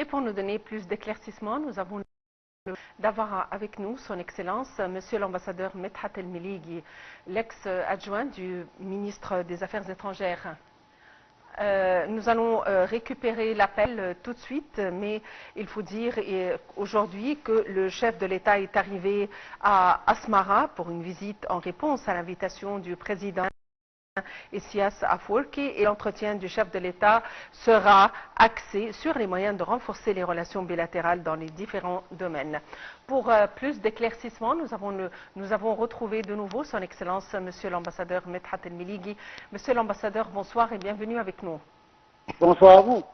Et pour nous donner plus d'éclaircissements, nous avons d'avoir avec nous son Excellence, Monsieur l'ambassadeur Medhat El-Melighi, l'ex-adjoint du ministre des Affaires étrangères. Nous allons récupérer l'appel tout de suite, mais il faut dire aujourd'hui que le chef de l'État est arrivé à Asmara pour une visite en réponse à l'invitation du président Isaias Afwerki, et l'entretien du chef de l'État sera axé sur les moyens de renforcer les relations bilatérales dans les différents domaines. Pour plus d'éclaircissements, nous avons retrouvé de nouveau son Excellence, Monsieur l'ambassadeur Medhat El-Melighi. Monsieur l'ambassadeur, bonsoir et bienvenue avec nous. Bonsoir à vous.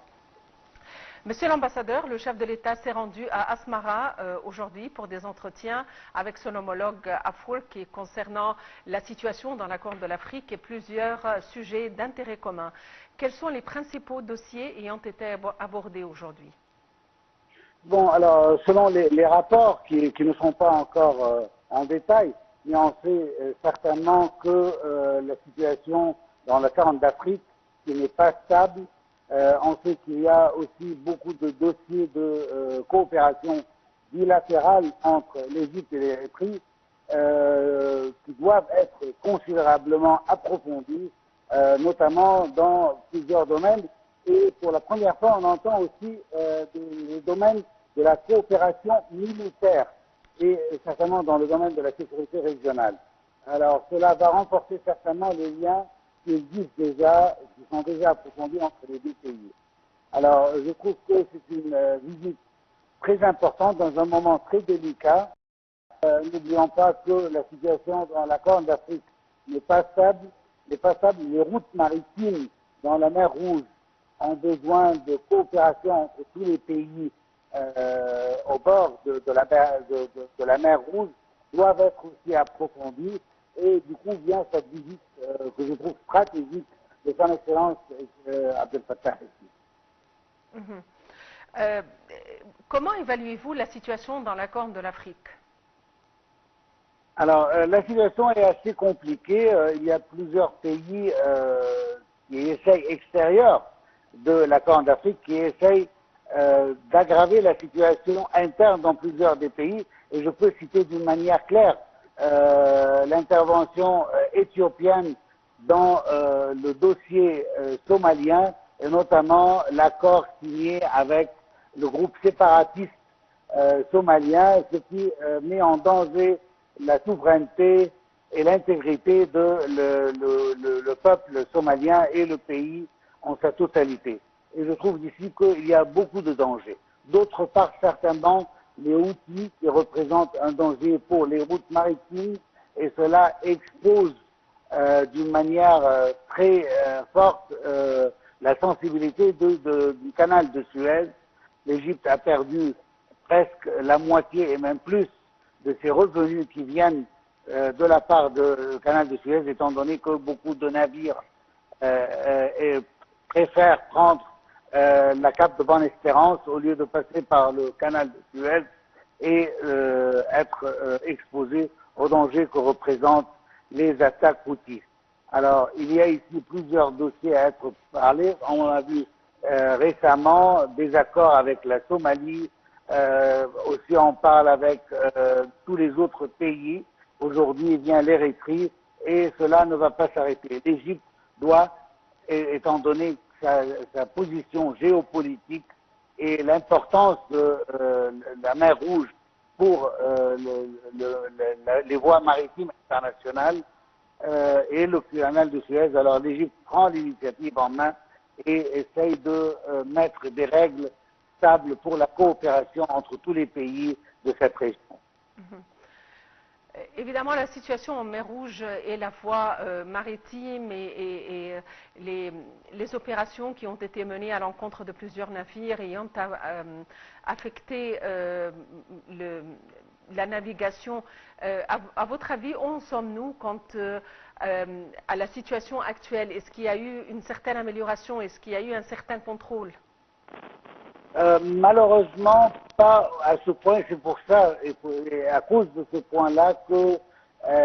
Monsieur l'ambassadeur, le chef de l'État s'est rendu à Asmara aujourd'hui pour des entretiens avec son homologue Afwerki concernant la situation dans la Corne de l'Afrique et plusieurs sujets d'intérêt commun. Quels sont les principaux dossiers ayant été abordés aujourd'hui? Bon, alors, selon les rapports qui ne sont pas encore en détail, mais on sait certainement que la situation dans la Corne d'Afrique qui n'est pas stable. On sait qu'il y a aussi beaucoup de dossiers de coopération bilatérale entre l'Égypte et l'Érythrée qui doivent être considérablement approfondis, notamment dans plusieurs domaines. Et pour la première fois, on entend aussi des domaines de la coopération militaire et certainement dans le domaine de la sécurité régionale. Alors cela va renforcer certainement les liens qui existent déjà, qui sont déjà approfondis entre les deux pays. Alors, je trouve que c'est une visite très importante dans un moment très délicat. N'oublions pas que la situation dans la Corne d'Afrique n'est pas stable. Les routes maritimes dans la mer Rouge ont besoin de coopération entre tous les pays au bord de la mer Rouge, doivent être aussi approfondies. Et du coup vient cette visite que je trouve stratégique de son Excellence Abdel Fattah el-Sisi. Comment évaluez-vous la situation dans la Corne de l'Afrique? Alors, la situation est assez compliquée. Il y a plusieurs pays qui essayent, extérieurs de la Corne d'Afrique, qui essayent d'aggraver la situation interne dans plusieurs des pays. Et je peux citer d'une manière claire l'intervention éthiopienne dans le dossier somalien et notamment l'accord signé avec le groupe séparatiste somalien, ce qui met en danger la souveraineté et l'intégrité de le peuple somalien et le pays en sa totalité. Et je trouve d'ici qu'il y a beaucoup de dangers. D'autre part, certainement, les Houthis qui représentent un danger pour les routes maritimes, et cela expose d'une manière très forte la sensibilité du canal de Suez. L'Égypte a perdu presque la moitié et même plus de ses revenus qui viennent de la part du canal de Suez, étant donné que beaucoup de navires préfèrent prendre la Cape de Bonne-Espérance au lieu de passer par le canal de Suez et être exposés aux dangers que représentent les attaques routières. Alors, il y a ici plusieurs dossiers à être parlé. On a vu récemment des accords avec la Somalie, aussi on parle avec tous les autres pays. Aujourd'hui, il vient l'Érythrée et cela ne va pas s'arrêter. L'Égypte doit, étant donné sa position géopolitique et l'importance de la mer Rouge pour les voies maritimes internationales et le canal de Suez, alors l'Égypte prend l'initiative en main et essaye de mettre des règles stables pour la coopération entre tous les pays de cette région. Évidemment, la situation en mer Rouge et la voie maritime et les opérations qui ont été menées à l'encontre de plusieurs navires ayant affecté la navigation. À votre avis, où en sommes-nous quant à la situation actuelle? Est-ce qu'il y a eu une certaine amélioration? Est-ce qu'il y a eu un certain contrôle? Malheureusement, pas à ce point. C'est pour ça, et à cause de ce point-là, que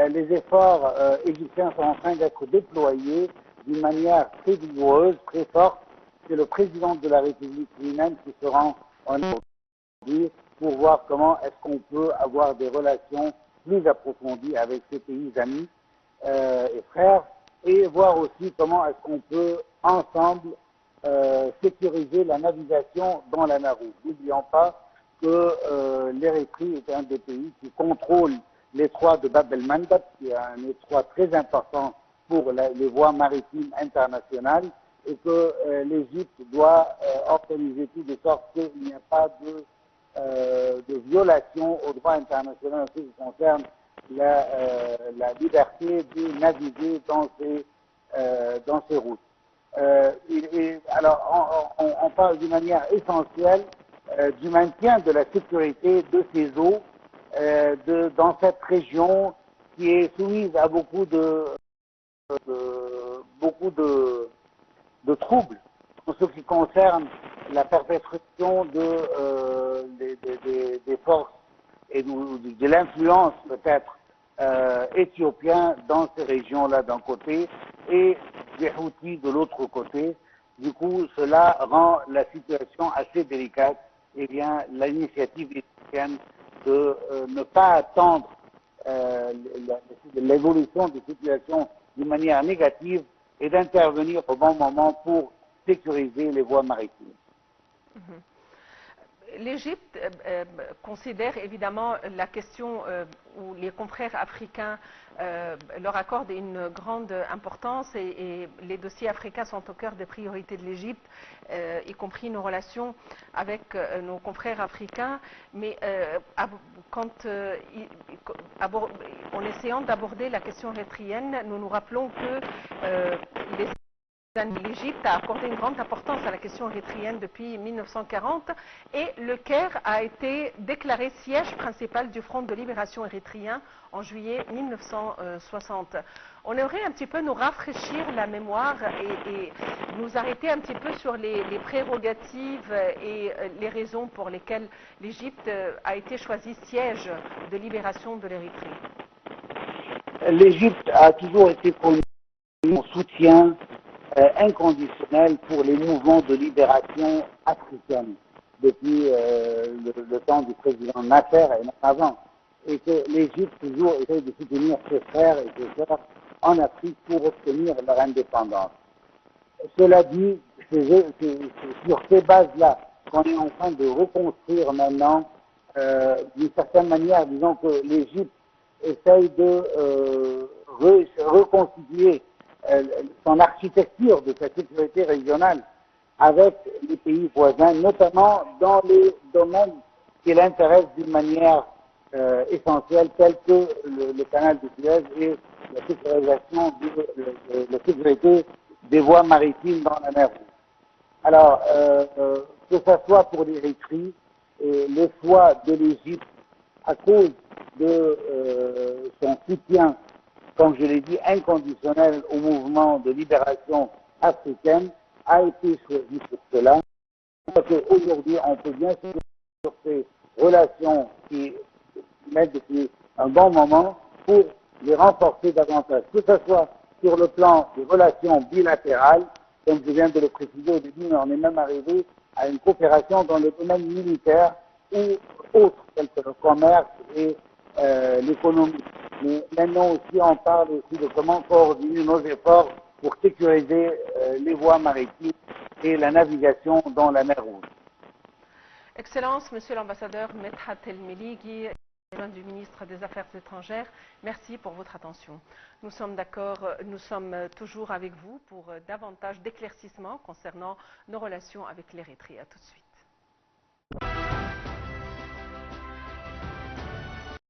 les efforts égyptiens sont en train d'être déployés d'une manière très vigoureuse, très forte. C'est le président de la République lui-même qui se rend on est aujourd'hui pour voir comment est-ce qu'on peut avoir des relations plus approfondies avec ces pays amis et frères, et voir aussi comment est-ce qu'on peut ensemble sécuriser la navigation dans la mer Rouge. N'oublions pas que l'Érythrée est un des pays qui contrôle l'étroit de Bab el-Mandeb, qui est un étroit très important pour les voies maritimes internationales, et que l'Égypte doit organiser tout de sorte qu'il n'y ait pas de violation au droit international en ce qui concerne la liberté de naviguer dans ces routes. Alors, on parle d'une manière essentielle du maintien de la sécurité de ces eaux dans cette région qui est soumise à beaucoup de troubles en ce qui concerne la perpétration des forces et de l'influence peut-être éthiopienne dans ces régions-là d'un côté et des Houthis de l'autre côté. Du coup, cela rend la situation assez délicate. Eh bien, l'initiative éthiopienne de ne pas attendre l'évolution des situations d'une manière négative et d'intervenir au bon moment pour sécuriser les voies maritimes. L'Égypte considère évidemment la question où les confrères africains leur accordent une grande importance et les dossiers africains sont au cœur des priorités de l'Égypte, y compris nos relations avec nos confrères africains. Mais en essayant d'aborder la question érythréenne, nous nous rappelons que l'Égypte a accordé une grande importance à la question érythréenne depuis 1940 et le Caire a été déclaré siège principal du Front de libération érythréen en juillet 1960. On aimerait un petit peu nous rafraîchir la mémoire et nous arrêter un petit peu sur les prérogatives et les raisons pour lesquelles l'Égypte a été choisie siège de libération de l'Érythrée. L'Égypte a toujours été connue pour son soutien inconditionnel pour les mouvements de libération africaine depuis le temps du président Nasser et même avant, et que l'Égypte toujours essaie de soutenir ses frères et ses sœurs en Afrique pour obtenir leur indépendance. Cela dit, c'est sur ces bases-là qu'on est en train de reconstruire maintenant, d'une certaine manière, disons que l'Égypte essaye de reconstituer son architecture de sa sécurité régionale avec les pays voisins, notamment dans les domaines qui l'intéressent d'une manière essentielle, tels que le canal de Suez et la sécurisation de la sécurité des voies maritimes dans la mer Rouge. Alors, que ce soit pour l'Érythrée et le choix de l'Égypte à cause de son soutien, comme je l'ai dit, inconditionnel au mouvement de libération africaine, a été choisi pour cela. Parce qu'aujourd'hui, on peut bien se sur ces relations qui mettent depuis un bon moment pour les renforcer davantage, que ce soit sur le plan des relations bilatérales, comme je viens de le préciser au début, mais on est même arrivé à une coopération dans le domaine militaire ou autres, tels que le commerce et l'économie. Mais maintenant aussi, on parle aussi de comment coordonner nos efforts pour sécuriser les voies maritimes et la navigation dans la mer Rouge. Excellence, Monsieur l'ambassadeur Medhat El-Melighi, du ministre des Affaires étrangères, merci pour votre attention. Nous sommes d'accord, nous sommes toujours avec vous pour davantage d'éclaircissements concernant nos relations avec l'Érythrée. À tout de suite.